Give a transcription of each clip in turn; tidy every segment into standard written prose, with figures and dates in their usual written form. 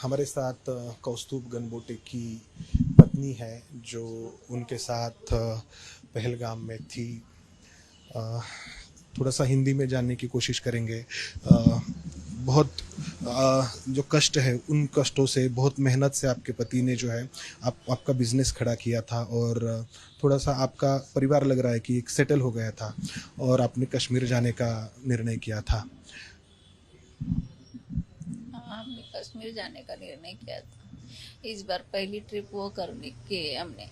हमारे साथ कौस्तुभ गनबोटे की पत्नी है जो उनके साथ पहलगाम में थी। अ, थोड़ा सा हिंदी में जानने की कोशिश करेंगे। बहुत जो कष्ट है उन कष्टों से, बहुत मेहनत से आपके पति ने जो है आपका बिजनेस खड़ा किया था, और थोड़ा सा आपका परिवार लग रहा है कि एक सेटल हो गया था और आपने कश्मीर जाने का निर्णय किया था। हाँ, हमने कश्मीर जाने का निर्णय किया था। इस बार पहली ट्रिप वो करने की हमने।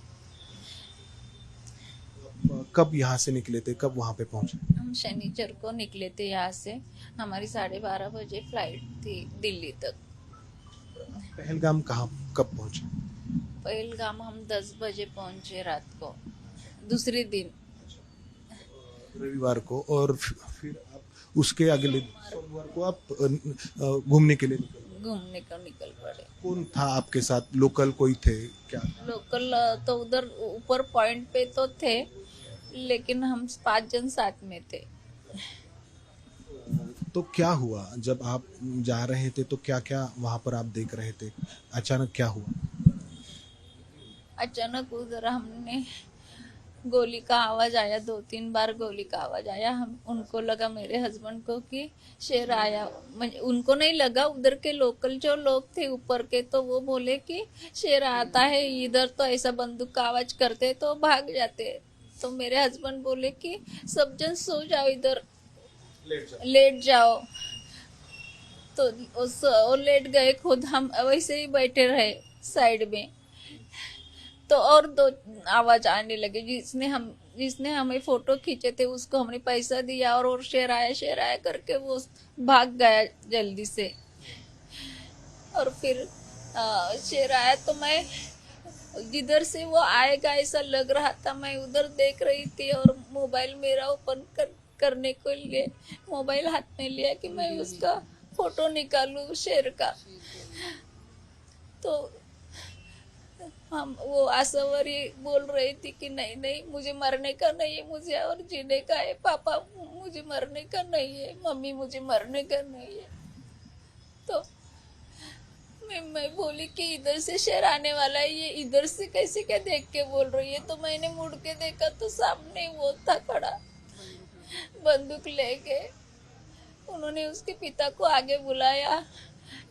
कब यहाँ से निकले थे, कब वहाँ पे पहुँचे? हम शनिचर को निकले थे यहाँ से। हमारी 12:30 बजे फ्लाइट थी दिल्ली तक। पहलगाम कहाँ, कब पहुँचे? पहलगाम हम 10 बजे पहुंचे रात को, दूसरे दिन। रविवार को, और फिर आप उसके अगले सोमवार को आप घूमने के लिए निकले। घूमने को निकल पड़े। कौन था आपके साथ, लोकल कोई थे क्या? लोकल तो उधर ऊपर पॉइंट पे तो थे, लेकिन हम 5 जन साथ में थे। तो क्या हुआ जब आप जा रहे थे, तो क्या क्या वहां पर आप देख रहे थे, अचानक क्या हुआ? अचानक उधर हमने गोली का आवाज आया, 2-3 बार गोली का आवाज आया। हम उनको लगा, मेरे हस्बैंड को, कि शेर आया। उनको नहीं लगा, उधर के लोकल जो लोग थे ऊपर के, तो वो बोले कि शेर आता है इधर, तो ऐसा बंदूक का आवाज करते तो भाग जाते। तो मेरे हस्बैंड बोले कि सब जन सो जाओ, इधर लेट जाओ। तो वो लेट गए, खुद हम वैसे ही बैठे रहे साइड में। तो और दो आवाज आने लगे। जिसने हमें फोटो खींचे थे उसको हमने पैसा दिया, और शेर आया करके वो भाग गया जल्दी से। और फिर शेर आया तो मैं जिधर से वो आएगा ऐसा लग रहा था, मैं उधर देख रही थी, और मोबाइल मेरा ओपन करने को लिए मोबाइल हाथ में लिया कि मैं उसका फोटो निकालूं शेर का। तो हम वो आशावरी बोल रही थी कि नहीं नहीं, मुझे मरने का नहीं है, मुझे और जीने का है। पापा मुझे मरने का नहीं है, मम्मी मुझे मरने का नहीं है। तो मैं बोली कि इधर से शेर आने वाला है, ये इधर से कैसे क्या देख के बोल रही है। तो मैंने मुड़ के देखा तो सामने वो था खड़ा, बंदूक लेके। उन्होंने उसके पिता को आगे बुलाया,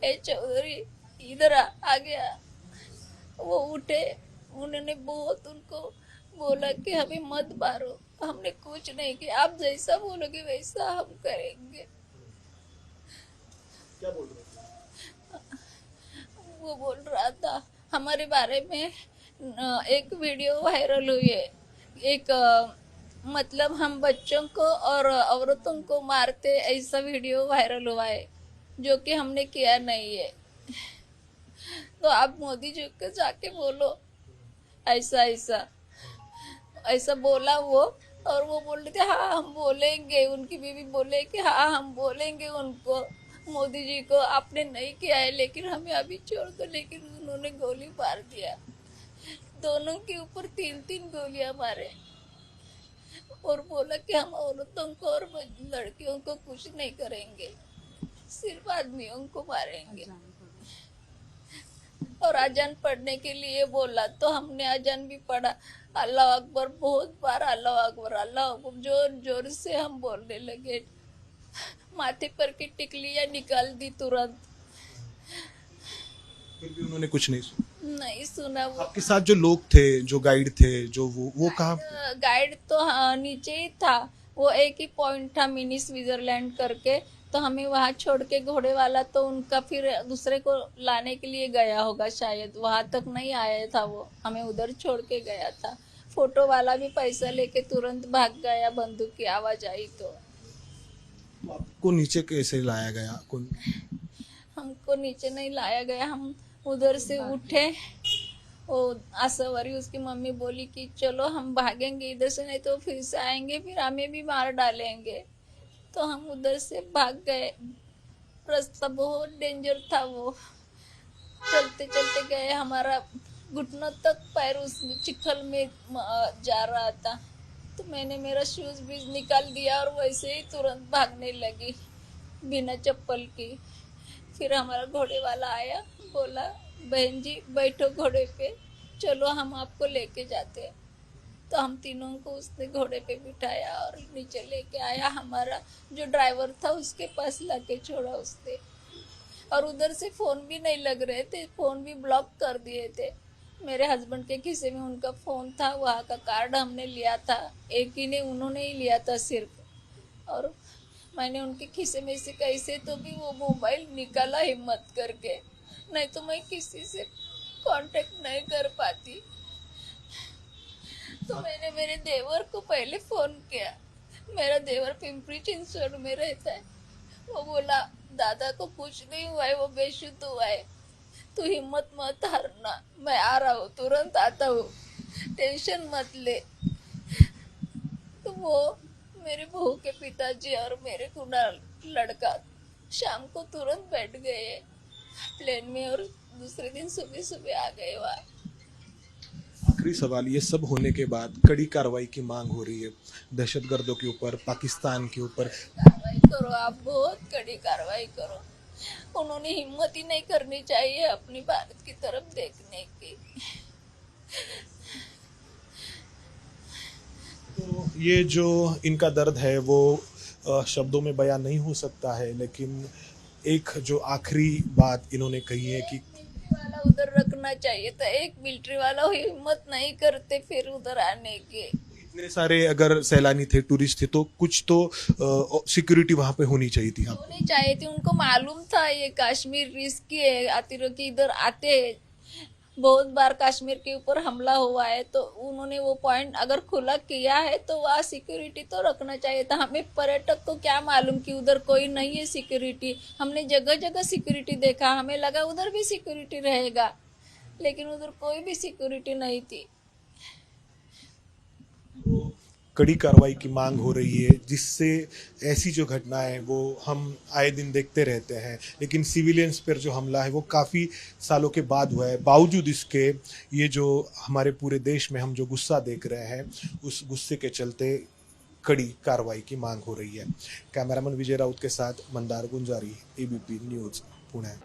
ए चौधरी इधर आ गया। वो उठे, उन्होंने बहुत उनको बोला कि हमें मत मारो, हमने कुछ नहीं किया, आप जैसा बोलोगे वैसा हम करेंगे। क्या बोल रहे थे? वो बोल रहा था हमारे बारे में। एक वीडियो वायरल हुई है, एक मतलब हम बच्चों को और औरतों को मारते, ऐसा वीडियो वायरल हुआ है, जो कि हमने किया नहीं है। तो आप मोदी जी को जाके बोलो ऐसा ऐसा ऐसा बोला वो। और वो बोल रहे थे हाँ हम बोलेंगे, उनकी बीवी बोले कि हाँ हम बोलेंगे उनको, मोदी जी को, आपने नहीं किया है लेकिन हमें अभी छोड़ दो। लेकिन उन्होंने गोली मार दिया, दोनों के ऊपर 3-3 गोलियां मारे, और बोला कि हम औरतों को और लड़कियों को कुछ नहीं करेंगे, सिर्फ आदमियों को मारेंगे। और अजान पढ़ने के लिए बोला, तो हमने अजान भी पढ़ा। अल्लाह अकबर, बहुत बार अल्लाह अकबर अल्लाह अकबर जोर जोर से हम बोलने लगे। माथे पर की टिकलियां निकाल दी तुरंत। फिर भी उन्होंने कुछ नहीं सुना? नहीं सुना। वो आपके साथ जो लोग थे, जो गाइड थे, जो वो कहाँ? गाइड तो हाँ, नीचे ही था। वो एक ही पॉइंट था मिनी स्विट्जरलैंड करके, तो हमें वहां छोड़ के, घोड़े वाला तो उनका फिर दूसरे को लाने के लिए गया होगा शायद, वहां तक नहीं आया था वो, हमें उधर छोड़ के गया था। फोटो वाला भी पैसा लेके तुरंत भाग गया, बंदूक की आवाज आई तो। आपको नीचे कैसे लाया गया? कौन? हमको नीचे नहीं लाया गया, हम उधर से उठे। वो आशावरी उसकी मम्मी बोली कि चलो हम भागेंगे इधर से, नहीं तो फिर से आएंगे, फिर हमें भी मार डालेंगे। तो हम उधर से भाग गए। रास्ता बहुत डेंजर था, वो चलते चलते गए, हमारा घुटनों तक पैर उस चिखल में जा रहा था। तो मैंने मेरा शूज भी निकाल दिया और वैसे ही तुरंत भागने लगी बिना चप्पल की। फिर हमारा घोड़े वाला आया, बोला बहन जी बैठो घोड़े पे, चलो हम आपको लेके जाते हैं। तो हम तीनों को उसने घोड़े पे बिठाया और नीचे लेके आया। हमारा जो ड्राइवर था उसके पास लाके छोड़ा उसने। और उधर से फ़ोन भी नहीं लग रहे थे, फ़ोन भी ब्लॉक कर दिए थे। मेरे हस्बैंड के खिस्से में उनका फ़ोन था, वहाँ का कार्ड हमने लिया था, एक ही ने उन्होंने ही लिया था सिर्फ। और मैंने उनके खिस्से में से कैसे तो भी वो मोबाइल निकाला हिम्मत करके, नहीं तो मैं किसी से कांटेक्ट नहीं कर पाती। तो मैंने मेरे देवर को पहले फ़ोन किया। मेरा देवर पिंपरी चिंचवड में रहता है। वो बोला दादा को कुछ नहीं हुआ है, वो बेशुद्ध हुआ है, तू हिम्मत मत हारना, मैं आ रहा हूँ, तुरंत आता हूँ, टेंशन मत ले। तो वो मेरे बहू के पिताजी और मेरे कुणाल लड़का शाम को तुरंत बैठ गए प्लेन में और दूसरे दिन सुबह सुबह आ गए वहाँ। आखिरी सवाल, ये सब होने के बाद कड़ी कार्रवाई की मांग हो रही है दहशतगर्दों के ऊपर, पाकिस्तान के ऊपर। कार्रवाई करो, आप बहुत कड़ी कार्रवाई करो। उन्होंने हिम्मत ही नहीं करनी चाहिए अपनी भारत की तरफ देखने की। तो ये जो इनका दर्द है वो शब्दों में बयान नहीं हो सकता है, लेकिन एक जो आखिरी बात इन्होंने कही है कि मिलिट्री वाला उधर रखना चाहिए था, एक मिलिट्री वाला हिम्मत नहीं करते फिर उधर आने के। इतने सारे अगर सैलानी थे, टूरिस्ट थे, तो कुछ तो सिक्योरिटी वहां पे होनी चाहिए थी। होनी चाहिए थी, उनको मालूम था ये कश्मीर रिस्की है, आतिरों की इधर आते हैं, बहुत बार कश्मीर के ऊपर हमला हुआ है, तो उन्होंने वो पॉइंट अगर खुला किया है तो वहाँ सिक्योरिटी तो रखना चाहिए था। हमें पर्यटक को क्या मालूम कि उधर कोई नहीं है सिक्योरिटी। हमने जगह जगह सिक्योरिटी देखा, हमें लगा उधर भी सिक्योरिटी रहेगा, लेकिन उधर कोई भी सिक्योरिटी नहीं थी। कड़ी कार्रवाई की मांग हो रही है, जिससे ऐसी जो घटनाएं वो हम आए दिन देखते रहते हैं, लेकिन सिविलियंस पर जो हमला है वो काफ़ी सालों के बाद हुआ है। बावजूद इसके ये जो हमारे पूरे देश में हम जो गुस्सा देख रहे हैं, उस गुस्से के चलते कड़ी कार्रवाई की मांग हो रही है। कैमरामैन विजय राउत के साथ मंदार गुंजारी, एबीपी न्यूज़, पुणे।